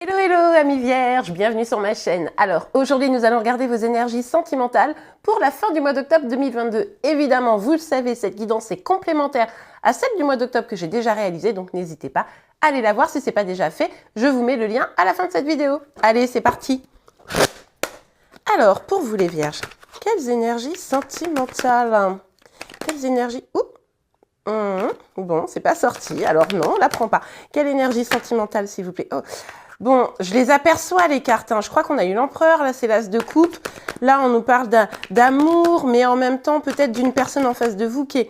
Hello hello amis vierges, bienvenue sur ma chaîne. Alors aujourd'hui nous allons regarder vos énergies sentimentales pour la fin du mois d'octobre 2022. Évidemment vous le savez, cette guidance est complémentaire à celle du mois d'octobre que j'ai déjà réalisée, donc n'hésitez pas à aller la voir si ce n'est pas déjà fait. Je vous mets le lien à la fin de cette vidéo. Allez c'est parti. Alors pour vous les vierges, quelles énergies sentimentales? Quelles énergies... Bon, c'est pas sorti, alors non, on la prend pas. Quelle énergie sentimentale s'il vous plaît? Oh. Bon, je les aperçois les cartes, hein. Je crois qu'on a eu l'empereur, là c'est l'as de coupe. Là on nous parle d'amour, mais en même temps peut-être d'une personne en face de vous qui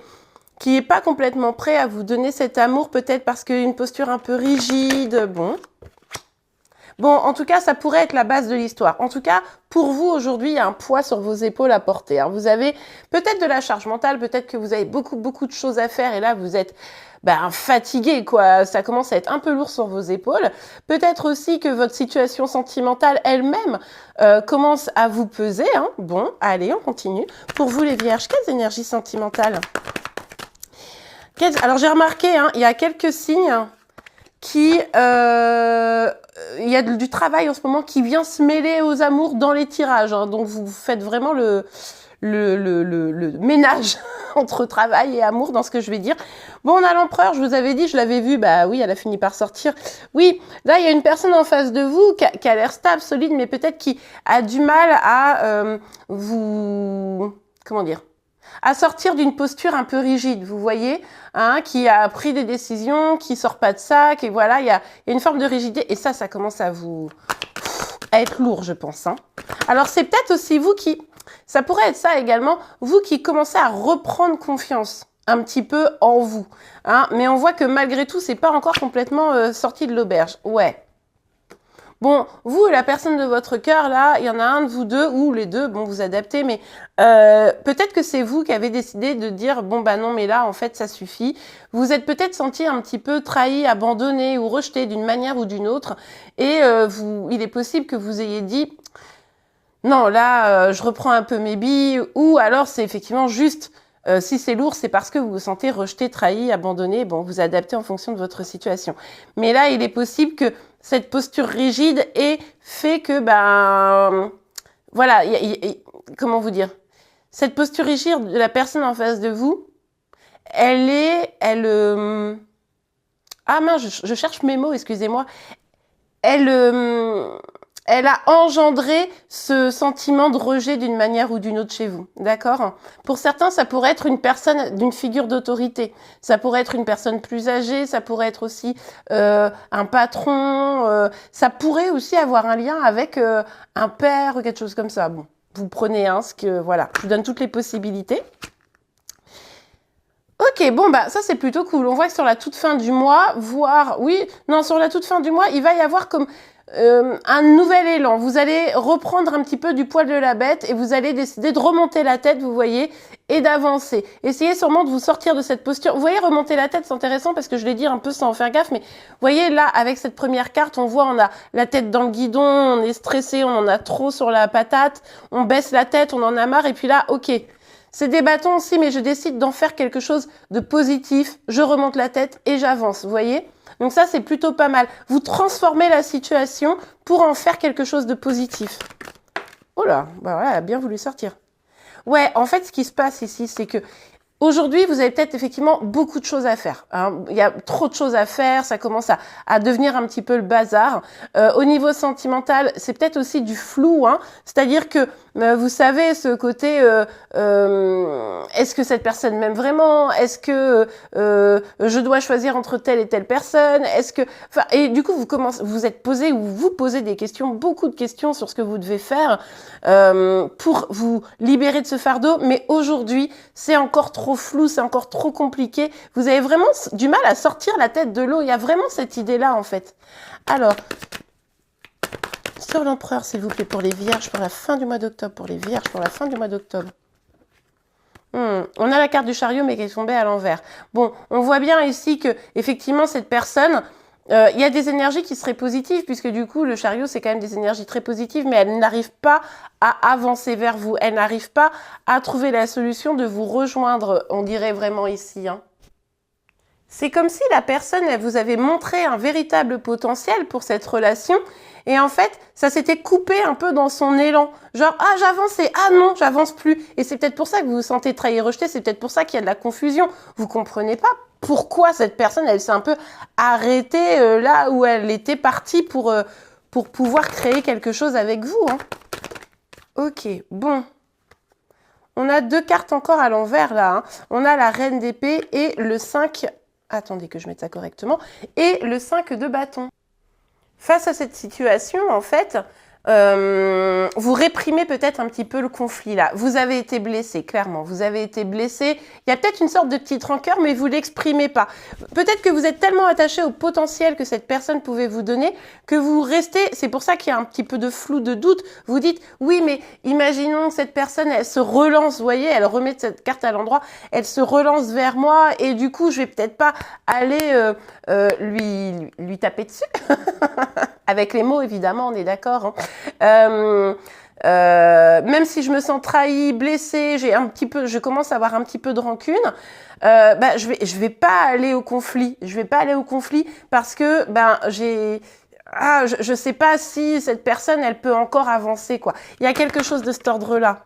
est pas complètement prêt à vous donner cet amour, peut-être parce qu'une posture un peu rigide, bon. Bon, en tout cas, ça pourrait être la base de l'histoire. En tout cas, pour vous, aujourd'hui, il y a un poids sur vos épaules à porter, hein. Vous avez peut-être de la charge mentale, peut-être que vous avez beaucoup de choses à faire et là, vous êtes fatigué, quoi. Ça commence à être un peu lourd sur vos épaules. Peut-être aussi que votre situation sentimentale elle-même commence à vous peser, hein. Bon, allez, on continue. Pour vous, les vierges, quelles énergies sentimentales? Alors, j'ai remarqué, hein, il y a quelques signes qui... il y a du travail en ce moment qui vient se mêler aux amours dans les tirages, hein. Donc vous faites vraiment le ménage entre travail et amour dans ce que je vais dire. Bon, on a l'empereur, je vous avais dit, je l'avais vu, bah oui, elle a fini par sortir. Oui, là, il y a une personne en face de vous qui a l'air stable, solide, mais peut-être qui a du mal à comment dire, à sortir d'une posture un peu rigide, vous voyez, hein, qui a pris des décisions, qui sort pas de ça, qui voilà, il y a une forme de rigidité, et ça commence à à être lourd, je pense, hein. Alors c'est peut-être aussi vous ça pourrait être ça également, vous qui commencez à reprendre confiance un petit peu en vous, hein, mais on voit que malgré tout, c'est pas encore complètement sorti de l'auberge, ouais. Bon, vous, la personne de votre cœur, là, il y en a un de vous deux, ou les deux, bon, vous adaptez, mais peut-être que c'est vous qui avez décidé de dire, bon, bah non, mais là, en fait, ça suffit. Vous êtes peut-être senti un petit peu trahi, abandonné ou rejeté d'une manière ou d'une autre, et il est possible que vous ayez dit, non, là, je reprends un peu mes billes, ou alors c'est effectivement juste... si c'est lourd, c'est parce que vous vous sentez rejeté, trahi, abandonné. Bon, vous adaptez en fonction de votre situation. Mais là, il est possible que cette posture rigide ait fait que, voilà, comment vous dire? Cette posture rigide de la personne en face de vous, ah mince, je cherche mes mots, excusez-moi. Elle a engendré ce sentiment de rejet d'une manière ou d'une autre chez vous, d'accord? Pour certains, ça pourrait être une personne d'une figure d'autorité, ça pourrait être une personne plus âgée, ça pourrait être aussi un patron, ça pourrait aussi avoir un lien avec un père ou quelque chose comme ça. Bon, vous prenez voilà, je vous donne toutes les possibilités. Ok, bon ça c'est plutôt cool. On voit que sur la toute fin du mois, sur la toute fin du mois, il va y avoir comme un nouvel élan. Vous allez reprendre un petit peu du poil de la bête et vous allez décider de remonter la tête, vous voyez, et d'avancer. Essayez sûrement de vous sortir de cette posture. Vous voyez, remonter la tête, c'est intéressant parce que je l'ai dit un peu sans en faire gaffe, mais vous voyez là, avec cette première carte, on voit, on a la tête dans le guidon, on est stressé, on en a trop sur la patate, on baisse la tête, on en a marre, et puis là, ok. C'est des bâtons aussi, mais je décide d'en faire quelque chose de positif. Je remonte la tête et j'avance, vous voyez? Donc ça, c'est plutôt pas mal. Vous transformez la situation pour en faire quelque chose de positif. Oh là, voilà, elle a bien voulu sortir. Ouais, en fait, ce qui se passe ici, c'est que aujourd'hui, vous avez peut-être effectivement beaucoup de choses à faire, hein. Il y a trop de choses à faire, ça commence à devenir un petit peu le bazar. Au niveau sentimental, c'est peut-être aussi du flou, hein. C'est-à-dire que vous savez, ce côté, est-ce que cette personne m'aime vraiment? Est-ce que je dois choisir entre telle et telle personne? Et du coup, vous êtes posé ou vous posez des questions, beaucoup de questions sur ce que vous devez faire pour vous libérer de ce fardeau. Mais aujourd'hui, c'est encore trop flou, c'est encore trop compliqué. Vous avez vraiment du mal à sortir la tête de l'eau. Il y a vraiment cette idée-là, en fait. Alors... sur l'empereur, s'il vous plaît, pour les vierges, pour la fin du mois d'octobre. Pour les vierges, pour la fin du mois d'octobre. On a la carte du chariot, mais qui est tombée à l'envers. Bon, on voit bien ici que, effectivement, cette personne, il y a des énergies qui seraient positives, puisque du coup, le chariot, c'est quand même des énergies très positives, mais elle n'arrive pas à avancer vers vous. Elle n'arrive pas à trouver la solution de vous rejoindre, on dirait vraiment ici, hein. C'est comme si la personne, elle vous avait montré un véritable potentiel pour cette relation. Et en fait, ça s'était coupé un peu dans son élan. Genre, ah, j'avance et ah non, j'avance plus. Et c'est peut-être pour ça que vous vous sentez trahi et rejeté. C'est peut-être pour ça qu'il y a de la confusion. Vous comprenez pas pourquoi cette personne, elle s'est un peu arrêtée là où elle était partie pour pouvoir créer quelque chose avec vous. Hein. Ok, bon. On a 2 cartes encore à l'envers là. Hein. On a la reine d'épée et le 5... Attendez que je mette ça correctement. Et le 5 de bâton. Face à cette situation, en fait, vous réprimez peut-être un petit peu le conflit là. Vous avez été blessé, clairement. Vous avez été blessé. Il y a peut-être une sorte de petite rancœur, mais vous l'exprimez pas. Peut-être que vous êtes tellement attaché au potentiel que cette personne pouvait vous donner que vous restez. C'est pour ça qu'il y a un petit peu de flou, de doute. Vous dites, oui, mais imaginons que cette personne, elle se relance, vous voyez, elle remet cette carte à l'endroit, elle se relance vers moi et du coup, je vais peut-être pas aller lui taper dessus. Avec les mots, évidemment, on est d'accord. Hein. Même si je me sens trahie, blessée, je commence à avoir un petit peu de rancune. Je vais pas aller au conflit. Je vais pas aller au conflit parce que je sais pas si cette personne, elle peut encore avancer, quoi. Il y a quelque chose de cet ordre-là.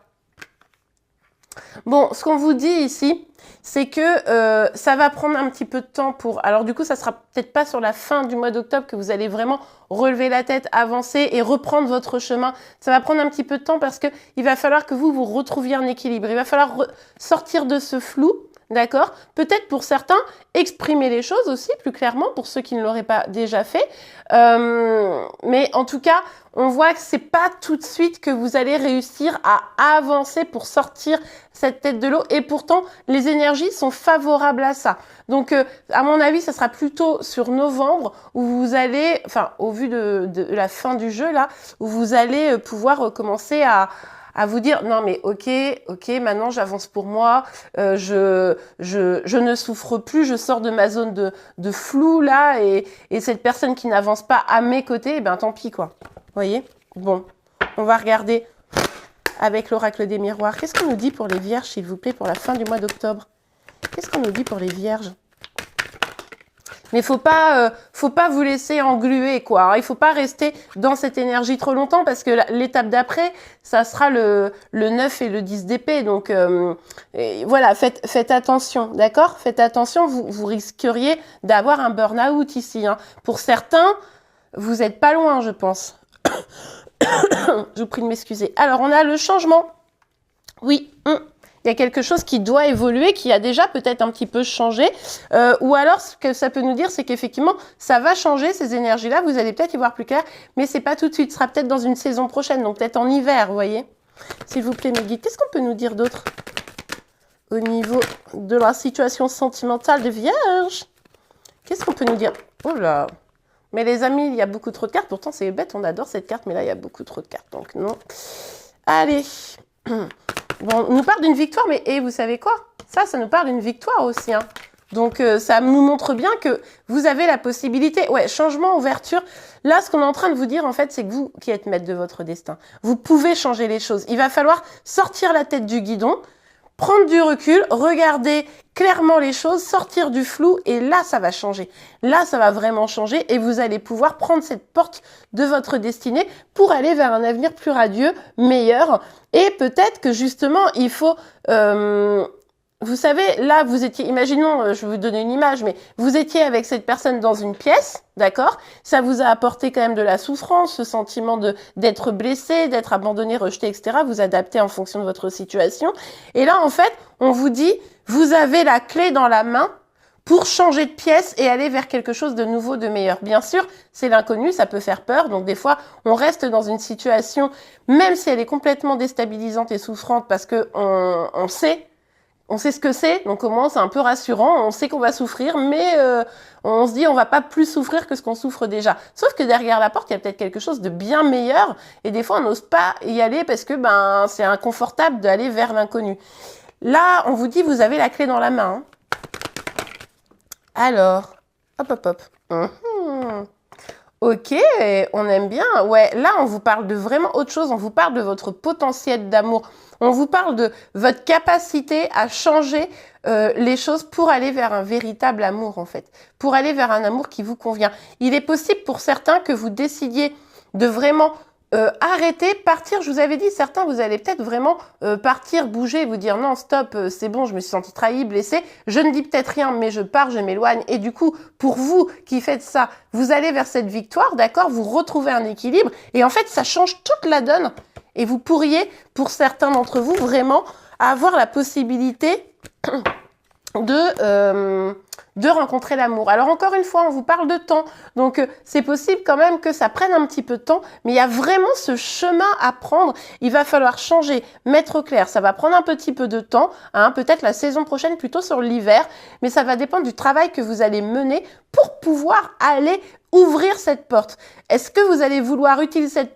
Bon, ce qu'on vous dit ici, c'est que ça va prendre un petit peu de temps pour... Alors du coup, ça sera peut-être pas sur la fin du mois d'octobre que vous allez vraiment relever la tête, avancer et reprendre votre chemin. Ça va prendre un petit peu de temps parce que il va falloir que vous retrouviez un équilibre. Il va falloir sortir de ce flou, d'accord? Peut-être pour certains, exprimer les choses aussi plus clairement pour ceux qui ne l'auraient pas déjà fait. Mais en tout cas, on voit que c'est pas tout de suite que vous allez réussir à avancer pour sortir cette tête de l'eau. Et pourtant, les énergies sont favorables à ça. Donc, à mon avis, ça sera plutôt sur novembre où vous allez, enfin, au vu de la fin du jeu là, où vous allez pouvoir commencer à vous dire non mais ok, maintenant j'avance pour moi, je ne souffre plus, je sors de ma zone de flou là et cette personne qui n'avance pas à mes côtés, ben tant pis quoi. Vous voyez? Bon, on va regarder avec l'oracle des miroirs. Qu'est-ce qu'on nous dit pour les vierges, s'il vous plaît, pour la fin du mois d'octobre? Qu'est-ce qu'on nous dit pour les vierges? Mais faut pas vous laisser engluer, quoi. Il faut pas rester dans cette énergie trop longtemps parce que l'étape d'après, ça sera le 9 et le 10 d'épée. Donc, voilà, faites attention, d'accord? Faites attention, vous risqueriez d'avoir un burn-out ici. Hein. Pour certains, vous êtes pas loin, je pense. Je vous prie de m'excuser. Alors, on a le changement. Oui, il y a quelque chose qui doit évoluer, qui a déjà peut-être un petit peu changé. Ou alors, ce que ça peut nous dire, c'est qu'effectivement, ça va changer, ces énergies-là. Vous allez peut-être y voir plus clair, mais c'est pas tout de suite. Ce sera peut-être dans une saison prochaine, donc peut-être en hiver, vous voyez. S'il vous plaît, mes guides, qu'est-ce qu'on peut nous dire d'autre au niveau de la situation sentimentale des vierges? Qu'est-ce qu'on peut nous dire? Oh là! Mais les amis, il y a beaucoup trop de cartes. Pourtant, c'est bête, on adore cette carte, mais là, il y a beaucoup trop de cartes, donc non. Allez. Bon, on nous parle d'une victoire, mais vous savez quoi? Ça nous parle d'une victoire aussi. Hein. Donc, ça nous montre bien que vous avez la possibilité. Ouais, changement, ouverture. Là, ce qu'on est en train de vous dire, en fait, c'est que vous qui êtes maître de votre destin, vous pouvez changer les choses. Il va falloir sortir la tête du guidon, prendre du recul, regarder clairement les choses, sortir du flou et là, ça va changer. Là, ça va vraiment changer et vous allez pouvoir prendre cette porte de votre destinée pour aller vers un avenir plus radieux, meilleur. Et peut-être que justement, il faut... vous savez, là, vous étiez... Imaginons, je vais vous donner une image, mais vous étiez avec cette personne dans une pièce, d'accord? Ça vous a apporté quand même de la souffrance, ce sentiment d'être blessé, d'être abandonné, rejeté, etc. Vous adaptez en fonction de votre situation. Et là, en fait, on vous dit... Vous avez la clé dans la main pour changer de pièce et aller vers quelque chose de nouveau, de meilleur. Bien sûr, c'est l'inconnu, ça peut faire peur. Donc des fois, on reste dans une situation, même si elle est complètement déstabilisante et souffrante, parce que on sait ce que c'est. Donc au moins, c'est un peu rassurant. On sait qu'on va souffrir, mais on se dit on va pas plus souffrir que ce qu'on souffre déjà. Sauf que derrière la porte, il y a peut-être quelque chose de bien meilleur. Et des fois, on n'ose pas y aller parce que c'est inconfortable d'aller vers l'inconnu. Là, on vous dit, vous avez la clé dans la main. Alors, hop. Ok, on aime bien. Ouais, là, on vous parle de vraiment autre chose. On vous parle de votre potentiel d'amour. On vous parle de votre capacité à changer les choses pour aller vers un véritable amour, en fait. Pour aller vers un amour qui vous convient. Il est possible pour certains que vous décidiez de vraiment arrêter, partir. Je vous avais dit, certains, vous allez peut-être vraiment partir, bouger, vous dire non, stop, c'est bon, je me suis sentie trahie, blessée. Je ne dis peut-être rien, mais je pars, je m'éloigne. Et du coup, pour vous qui faites ça, vous allez vers cette victoire, d'accord? Vous retrouvez un équilibre. Et en fait, ça change toute la donne. Et vous pourriez, pour certains d'entre vous, vraiment avoir la possibilité de rencontrer l'amour. Alors encore une fois, on vous parle de temps, donc c'est possible quand même que ça prenne un petit peu de temps, mais il y a vraiment ce chemin à prendre. Il va falloir changer, mettre au clair. Ça va prendre un petit peu de temps, hein, peut-être la saison prochaine, plutôt sur l'hiver, mais ça va dépendre du travail que vous allez mener pour pouvoir aller ouvrir cette porte. Est-ce que vous allez vouloir utiliser cette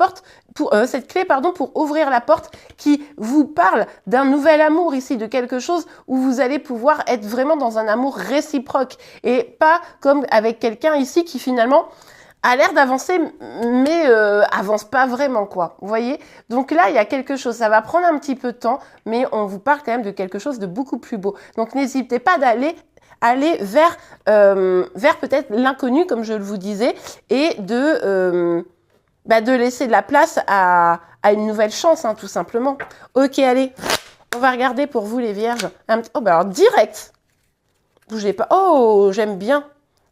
clé pour ouvrir la porte qui vous parle d'un nouvel amour ici, de quelque chose où vous allez pouvoir être vraiment dans un amour réciproque et pas comme avec quelqu'un ici qui finalement a l'air d'avancer mais avance pas vraiment, quoi. Vous voyez? Donc là, il y a quelque chose, ça va prendre un petit peu de temps, mais on vous parle quand même de quelque chose de beaucoup plus beau. Donc n'hésitez pas aller vers peut-être l'inconnu, comme je vous disais, et de laisser de la place à une nouvelle chance, hein, tout simplement. Ok, allez, on va regarder pour vous, les vierges. Oh, bah alors, direct. Bougez pas. Oh, j'aime bien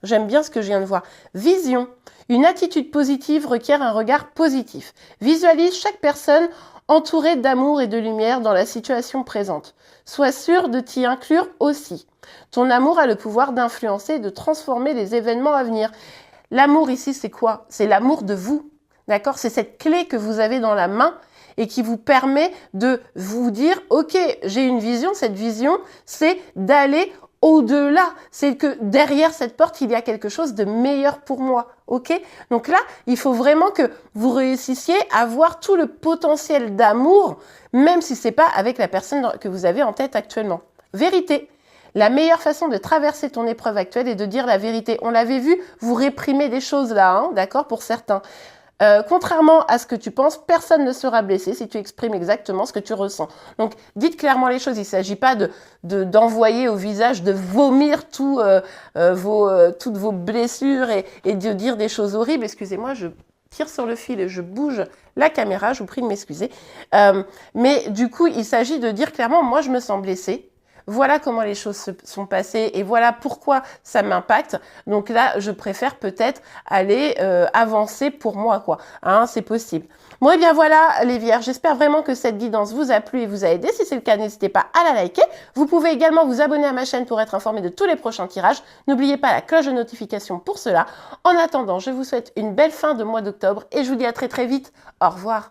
ce que je viens de voir. Vision. Une attitude positive requiert un regard positif. Visualise chaque personne entourée d'amour et de lumière dans la situation présente. Sois sûr de t'y inclure aussi. Ton amour a le pouvoir d'influencer et de transformer les événements à venir. L'amour ici, c'est quoi? C'est l'amour de vous. D'accord? C'est cette clé que vous avez dans la main et qui vous permet de vous dire, ok, j'ai une vision. Cette vision, c'est d'aller au-delà. C'est que derrière cette porte, il y a quelque chose de meilleur pour moi. Ok? Donc là, il faut vraiment que vous réussissiez à voir tout le potentiel d'amour, même si c'est pas avec la personne que vous avez en tête actuellement. Vérité. La meilleure façon de traverser ton épreuve actuelle est de dire la vérité. On l'avait vu, vous réprimez des choses là, hein, d'accord, pour certains. Contrairement à ce que tu penses, personne ne sera blessé si tu exprimes exactement ce que tu ressens. Donc, dites clairement les choses. Il ne s'agit pas d'envoyer au visage, de vomir toutes vos blessures et de dire des choses horribles. Excusez-moi, je tire sur le fil et je bouge la caméra. Je vous prie de m'excuser. Mais du coup, il s'agit de dire clairement, moi, je me sens blessée. Voilà comment les choses se sont passées et voilà pourquoi ça m'impacte. Donc là, je préfère peut-être aller avancer pour moi, quoi. Hein, c'est possible. Bon, et bien voilà, les vierges, j'espère vraiment que cette guidance vous a plu et vous a aidé. Si c'est le cas, n'hésitez pas à la liker. Vous pouvez également vous abonner à ma chaîne pour être informé de tous les prochains tirages. N'oubliez pas la cloche de notification pour cela. En attendant, je vous souhaite une belle fin de mois d'octobre et je vous dis à très très vite. Au revoir.